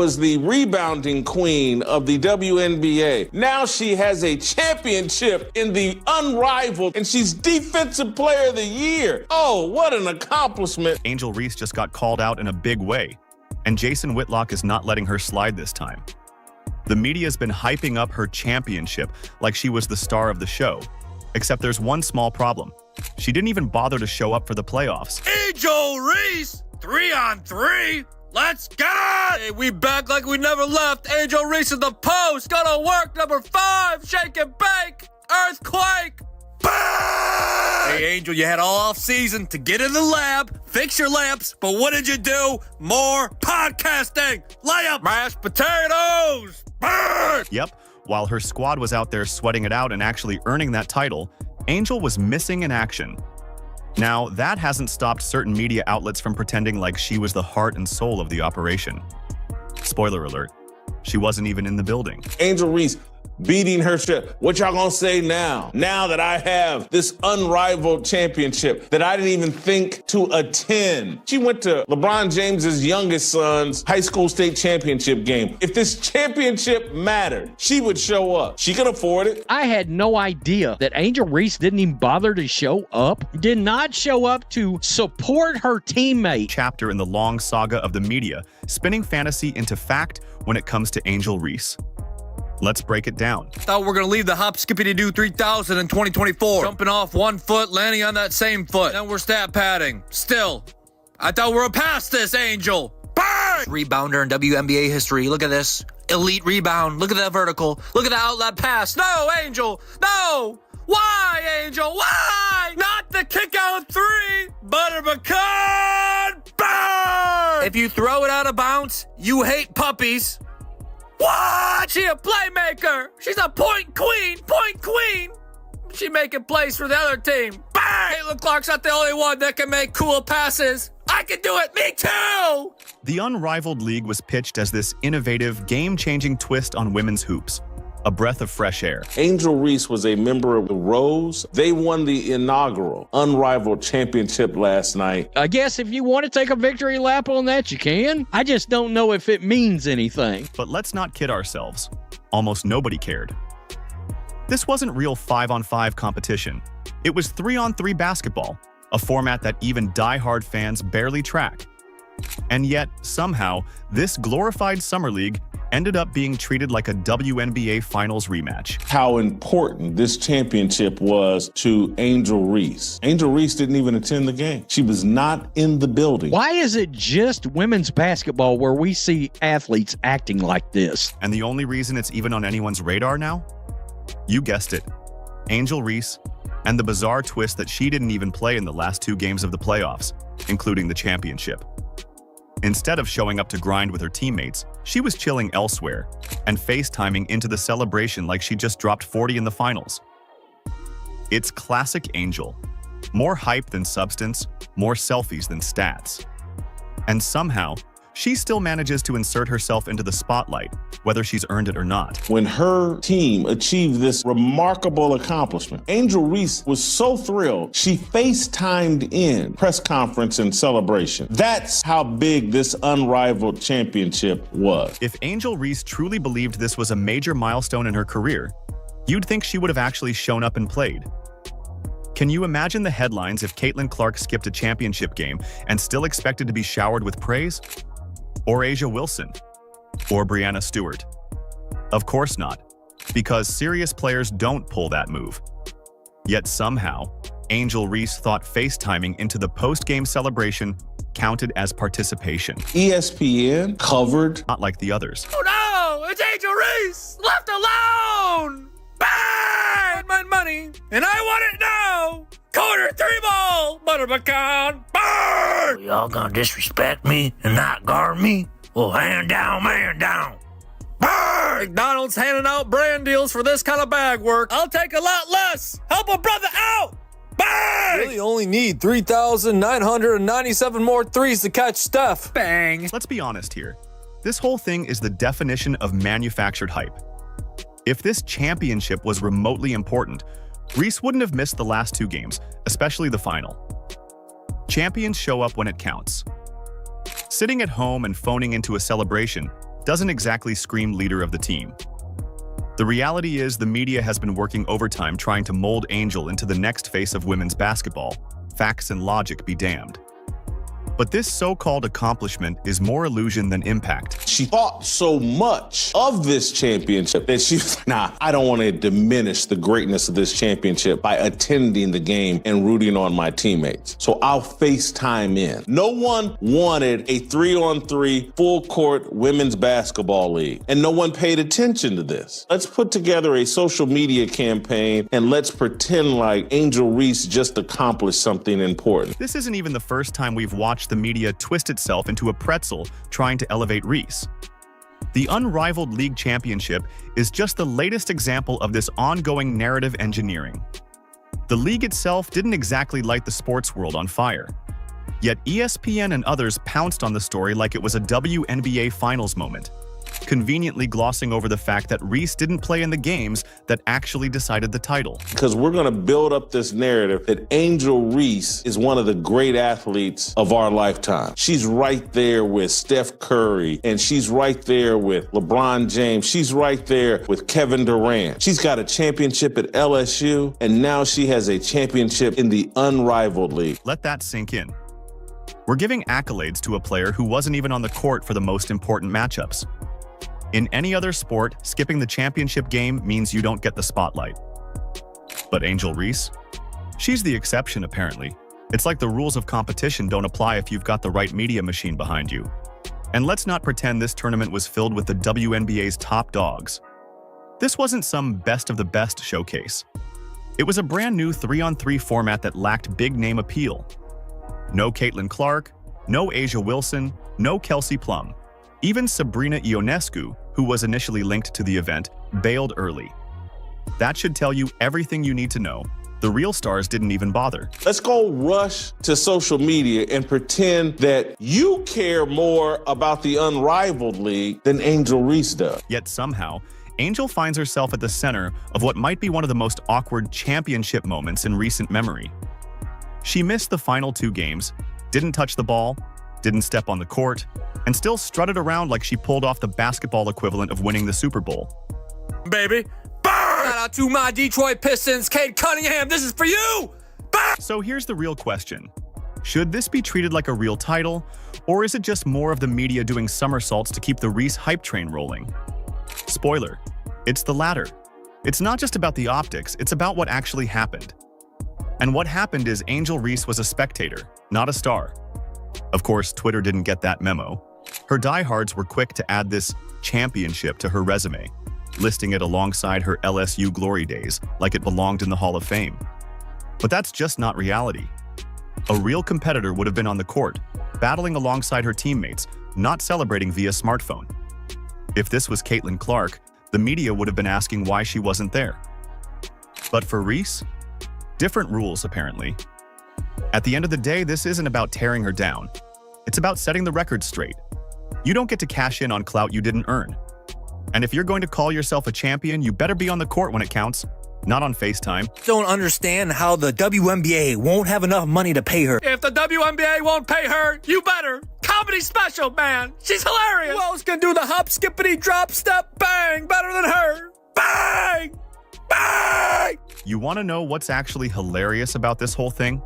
was the rebounding queen of the WNBA. Now she has a championship in the unrivaled, and she's Defensive Player of the Year. Oh, what an accomplishment. Angel Reese just got called out in a big way, and Jason Whitlock is not letting her slide this time. The media's been hyping up her championship like she was the star of the show. Except there's one small problem. She didn't even bother to show up for the playoffs. Angel Reese, 3-on-3. Let's get it! Hey, we back like we never left. Angel Reese in the post. Gotta work, number 5. Shake and bake. Earthquake. Bang! Hey, Angel, you had all off season to get in the lab, fix your lamps, but what did you do? More podcasting. Layup. Mashed potatoes. Bang! Yep, while her squad was out there sweating it out and actually earning that title, Angel was missing in action. Now, that hasn't stopped certain media outlets from pretending like she was the heart and soul of the operation. Spoiler alert, she wasn't even in the building. Angel Reese beating her ship. What y'all gonna say now? Now that I have this unrivaled championship that I didn't even think to attend. She went to LeBron James's youngest son's high school state championship game. If this championship mattered, she would show up. She could afford it. I had no idea that Angel Reese didn't even bother to show up. Did not show up to support her teammate. Chapter in the long saga of the media, spinning fantasy into fact when it comes to Angel Reese. Let's break it down. Thought we were going to leave the hop skippity doo 3000 in 2024. Jumping off one foot, landing on that same foot. Then we're stat padding. Still, I thought we were past this, Angel. Bang! Rebounder in WNBA history. Look at this. Elite rebound. Look at that vertical. Look at the outlet pass. No, Angel. No. Why, Angel? Why? Not the kick out 3. Butter pecan. Bang! If you throw it out of bounds, you hate puppies. What? She a playmaker. She's a point queen. Point queen. She making plays for the other team. Bang! Caitlin Clark's not the only one that can make cool passes. I can do it. Me too. The unrivaled league was pitched as this innovative, game-changing twist on women's hoops. A breath of fresh air. Angel Reese was a member of the Rose. They won the inaugural unrivaled championship last night. I guess if you want to take a victory lap on that, you can. I just don't know if it means anything. But let's not kid ourselves. Almost nobody cared. This wasn't real 5-on-5 competition. It was 3-on-3 basketball, a format that even die-hard fans barely track. And yet, somehow, this glorified summer league ended up being treated like a WNBA Finals rematch. How important this championship was to Angel Reese. Angel Reese didn't even attend the game. She was not in the building. Why is it just women's basketball where we see athletes acting like this? And the only reason it's even on anyone's radar now? You guessed it. Angel Reese, and the bizarre twist that she didn't even play in the last 2 games of the playoffs, including the championship. Instead of showing up to grind with her teammates, she was chilling elsewhere and FaceTiming into the celebration like she just dropped 40 in the finals. It's classic Angel. More hype than substance, more selfies than stats. And somehow, she still manages to insert herself into the spotlight, whether she's earned it or not. When her team achieved this remarkable accomplishment, Angel Reese was so thrilled, she FaceTimed in press conference and celebration. That's how big this unrivaled championship was. If Angel Reese truly believed this was a major milestone in her career, you'd think she would have actually shown up and played. Can you imagine the headlines if Caitlin Clark skipped a championship game and still expected to be showered with praise? Or Asia Wilson? Or Brianna Stewart? Of course not, because serious players don't pull that move. Yet somehow, Angel Reese thought FaceTiming into the post-game celebration counted as participation. ESPN covered. Not like the others. Oh no! It's Angel Reese! Left alone! Bang! My money, and I want it now! Quarter 3 ball! Butter pecan! Burn! Y'all gonna disrespect me and not guard me? Well, hand down, man down. Burn! McDonald's handing out brand deals for this kind of bag work. I'll take a lot less. Help a brother out! Bang! Really only need 3,997 more threes to catch Steph. Bang! Let's be honest here. This whole thing is the definition of manufactured hype. If this championship was remotely important, Reese wouldn't have missed the last 2 games, especially the final. Champions show up when it counts. Sitting at home and phoning into a celebration doesn't exactly scream leader of the team. The reality is the media has been working overtime trying to mold Angel into the next face of women's basketball. Facts and logic be damned. But this so-called accomplishment is more illusion than impact. She thought so much of this championship that she was like, nah, I don't want to diminish the greatness of this championship by attending the game and rooting on my teammates. So I'll FaceTime in. No one wanted a 3-on-3 full-court women's basketball league, and no one paid attention to this. Let's put together a social media campaign and let's pretend like Angel Reese just accomplished something important. This isn't even the first time we've watched the media twist itself into a pretzel trying to elevate Reese. The unrivaled league championship is just the latest example of this ongoing narrative engineering. The league itself didn't exactly light the sports world on fire. Yet ESPN and others pounced on the story like it was a WNBA Finals moment, conveniently glossing over the fact that Reese didn't play in the games that actually decided the title. Because we're going to build up this narrative that Angel Reese is one of the great athletes of our lifetime. She's right there with Steph Curry, and she's right there with LeBron James. She's right there with Kevin Durant. She's got a championship at LSU, and now she has a championship in the unrivaled league. Let that sink in. We're giving accolades to a player who wasn't even on the court for the most important matchups. In any other sport, skipping the championship game means you don't get the spotlight. But Angel Reese? She's the exception, apparently. It's like the rules of competition don't apply if you've got the right media machine behind you. And let's not pretend this tournament was filled with the WNBA's top dogs. This wasn't some best of the best showcase. It was a brand new 3-on-3 format that lacked big-name appeal. No Caitlin Clark, no Asia Wilson, no Kelsey Plum. Even Sabrina Ionescu, who was initially linked to the event, bailed early. That should tell you everything you need to know. The real stars didn't even bother. Let's go rush to social media and pretend that you care more about the unrivaled league than Angel Reese does. Yet somehow, Angel finds herself at the center of what might be one of the most awkward championship moments in recent memory. She missed the final 2 games, didn't touch the ball, didn't step on the court, and still strutted around like she pulled off the basketball equivalent of winning the Super Bowl. Baby. Shout out to my Detroit Pistons, Cade Cunningham. This is for you. So here's the real question. Should this be treated like a real title, or is it just more of the media doing somersaults to keep the Reese hype train rolling? Spoiler, it's the latter. It's not just about the optics, it's about what actually happened. And what happened is Angel Reese was a spectator, not a star. Of course, Twitter didn't get that memo. Her diehards were quick to add this championship to her resume, listing it alongside her LSU glory days like it belonged in the Hall of Fame. But that's just not reality. A real competitor would have been on the court, battling alongside her teammates, not celebrating via smartphone. If this was Caitlin Clark, the media would have been asking why she wasn't there. But for Reese, different rules apparently. At the end of the day, this isn't about tearing her down. It's about setting the record straight. You don't get to cash in on clout you didn't earn. And if you're going to call yourself a champion, you better be on the court when it counts, not on FaceTime. Don't understand how the WNBA won't have enough money to pay her. If the WNBA won't pay her, you better. Comedy special, man. She's hilarious. Who else can do the hop, skippity, drop, step, bang better than her? Bang! Bang! You want to know what's actually hilarious about this whole thing?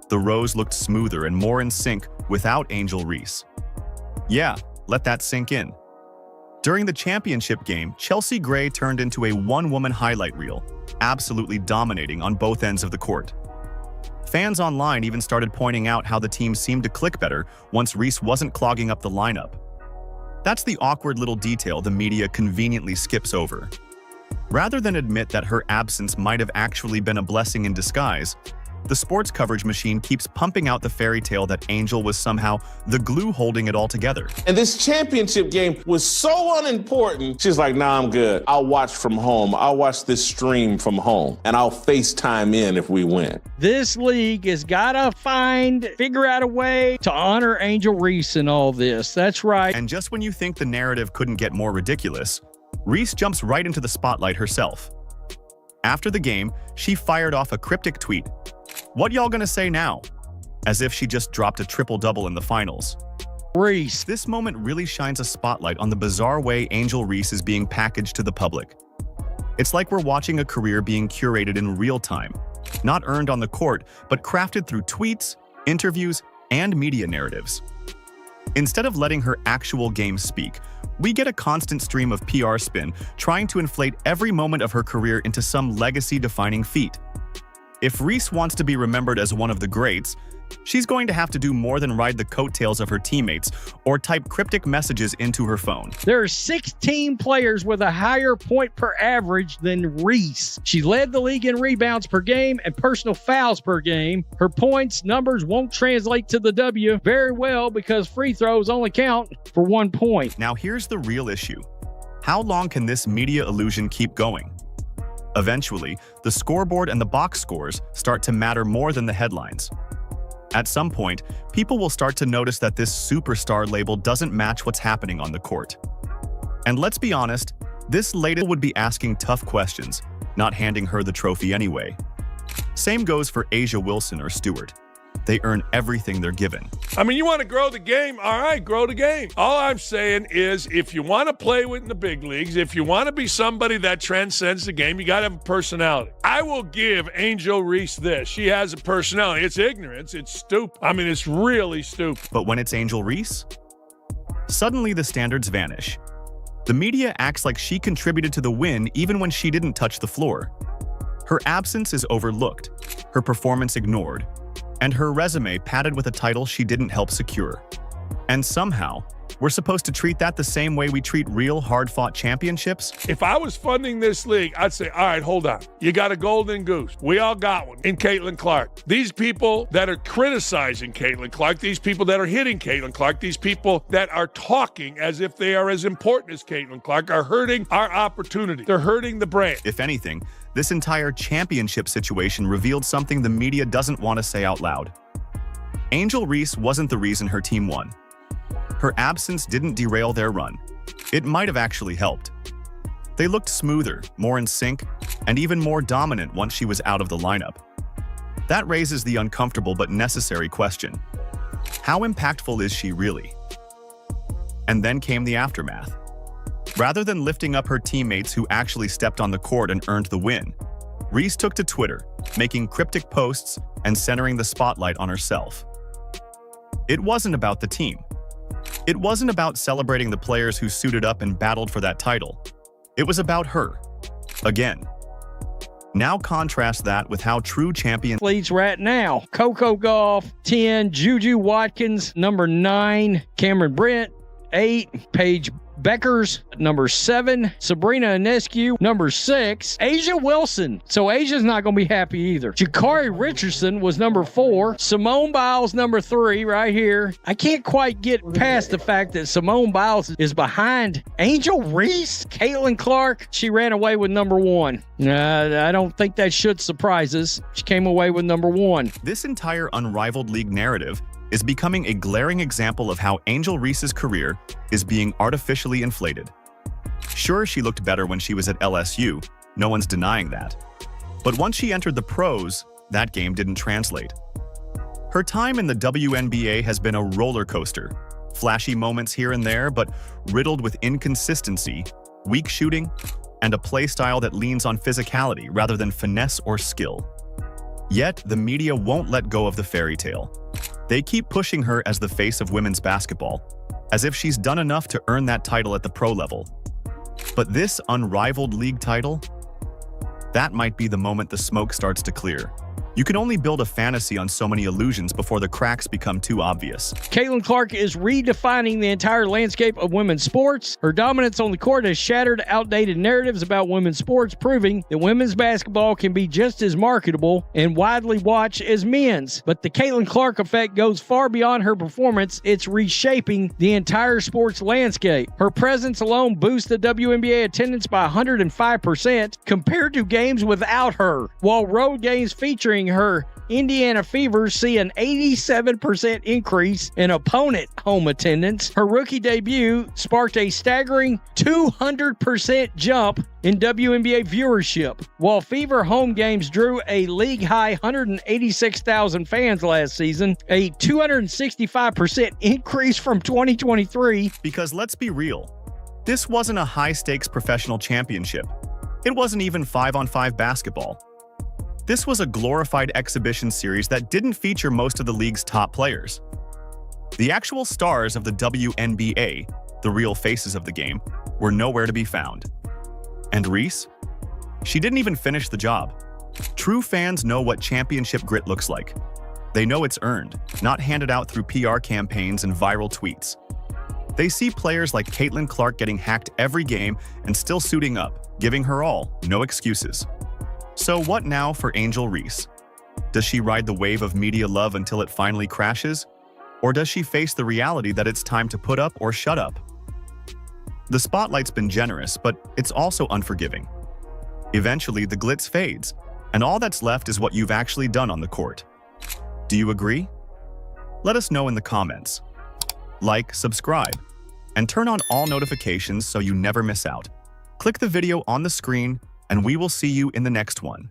The rows looked smoother and more in sync without Angel Reese. Yeah, let that sink in. During the championship game, Chelsea Gray turned into a one-woman highlight reel, absolutely dominating on both ends of the court. Fans online even started pointing out how the team seemed to click better once Reese wasn't clogging up the lineup. That's the awkward little detail the media conveniently skips over. Rather than admit that her absence might have actually been a blessing in disguise, the sports coverage machine keeps pumping out the fairy tale that Angel was somehow the glue holding it all together. And this championship game was so unimportant. She's like, nah, I'm good. I'll watch from home. I'll watch this stream from home, and I'll FaceTime in if we win. This league has got to figure out a way to honor Angel Reese in all this. That's right. And just when you think the narrative couldn't get more ridiculous, Reese jumps right into the spotlight herself. After the game, she fired off a cryptic tweet. "What y'all gonna say now?" As if she just dropped a triple-double in the finals. Reese. This moment really shines a spotlight on the bizarre way Angel Reese is being packaged to the public. It's like we're watching a career being curated in real time, not earned on the court, but crafted through tweets, interviews, and media narratives. Instead of letting her actual game speak, we get a constant stream of PR spin trying to inflate every moment of her career into some legacy-defining feat. If Reese wants to be remembered as one of the greats, she's going to have to do more than ride the coattails of her teammates or type cryptic messages into her phone. There are 16 players with a higher point per average than Reese. She led the league in rebounds per game and personal fouls per game. Her points numbers won't translate to the W very well because free throws only count for 1 point. Now here's the real issue. How long can this media illusion keep going? Eventually, the scoreboard and the box scores start to matter more than the headlines. At some point, people will start to notice that this superstar label doesn't match what's happening on the court. And let's be honest, this lady would be asking tough questions, not handing her the trophy anyway. Same goes for A'ja Wilson or Stewart. They earn everything they're given. I mean, you want to grow the game? All right, grow the game. All I'm saying is if you want to play in the big leagues, if you want to be somebody that transcends the game, you got to have a personality. I will give Angel Reese this. She has a personality. It's ignorance. It's stupid. I mean, it's really stupid. But when it's Angel Reese, suddenly the standards vanish. The media acts like she contributed to the win even when she didn't touch the floor. Her absence is overlooked, her performance ignored, and her resume padded with a title she didn't help secure. And somehow, we're supposed to treat that the same way we treat real hard-fought championships? If I was funding this league, I'd say, all right, hold on. You got a golden goose. We all got one in Caitlin Clark. These people that are criticizing Caitlin Clark, these people that are hitting Caitlin Clark, these people that are talking as if they are as important as Caitlin Clark are hurting our opportunity. They're hurting the brand. If anything, this entire championship situation revealed something the media doesn't want to say out loud. Angel Reese wasn't the reason her team won. Her absence didn't derail their run. It might have actually helped. They looked smoother, more in sync, and even more dominant once she was out of the lineup. That raises the uncomfortable but necessary question. How impactful is she really? And then came the aftermath. Rather than lifting up her teammates who actually stepped on the court and earned the win, Reese took to Twitter, making cryptic posts and centering the spotlight on herself. It wasn't about the team. It wasn't about celebrating the players who suited up and battled for that title. It was about her. Again. Now contrast that with how true champions Leads right now. Coco Gauff, 10. Juju Watkins, number 9. Cameron Brent, 8. Paige Beckers, number 7. Sabrina Ionescu, number 6. A'ja Wilson. So Asia's not going to be happy either. Jakari Richardson was number 4. Simone Biles, number 3, right here. I can't quite get past the fact that Simone Biles is behind Angel Reese. Caitlin Clark, she ran away with number 1. I don't think that should surprise us. She came away with number 1. This entire unrivaled league narrative is becoming a glaring example of how Angel Reese's career is being artificially inflated. Sure, she looked better when she was at LSU, no one's denying that. But once she entered the pros, that game didn't translate. Her time in the WNBA has been a roller coaster, flashy moments here and there, but riddled with inconsistency, weak shooting, and a play style that leans on physicality rather than finesse or skill. Yet, the media won't let go of the fairy tale. They keep pushing her as the face of women's basketball, as if she's done enough to earn that title at the pro level. But this unrivaled league title? That might be the moment the smoke starts to clear. You can only build a fantasy on so many illusions before the cracks become too obvious. Caitlin Clark is redefining the entire landscape of women's sports. Her dominance on the court has shattered outdated narratives about women's sports, proving that women's basketball can be just as marketable and widely watched as men's. But the Caitlin Clark effect goes far beyond her performance. It's reshaping the entire sports landscape. Her presence alone boosts the WNBA attendance by 105% compared to games without her, while road games featuring her Indiana Fever see an 87% increase in opponent home attendance. Her rookie debut sparked a staggering 200% jump in WNBA viewership. While Fever home games drew a league-high 186,000 fans last season, a 265% increase from 2023. Because let's be real, this wasn't a high-stakes professional championship. It wasn't even 5-on-5 basketball. This was a glorified exhibition series that didn't feature most of the league's top players. The actual stars of the WNBA, the real faces of the game, were nowhere to be found. And Reese? She didn't even finish the job. True fans know what championship grit looks like. They know it's earned, not handed out through PR campaigns and viral tweets. They see players like Caitlin Clark getting hacked every game and still suiting up, giving her all, no excuses. So what now for Angel Reese? Does she ride the wave of media love until it finally crashes? Or does she face the reality that it's time to put up or shut up? The spotlight's been generous, but it's also unforgiving. Eventually, the glitz fades, and all that's left is what you've actually done on the court. Do you agree? Let us know in the comments. Like, subscribe, and turn on all notifications so you never miss out. Click the video on the screen, and we will see you in the next one.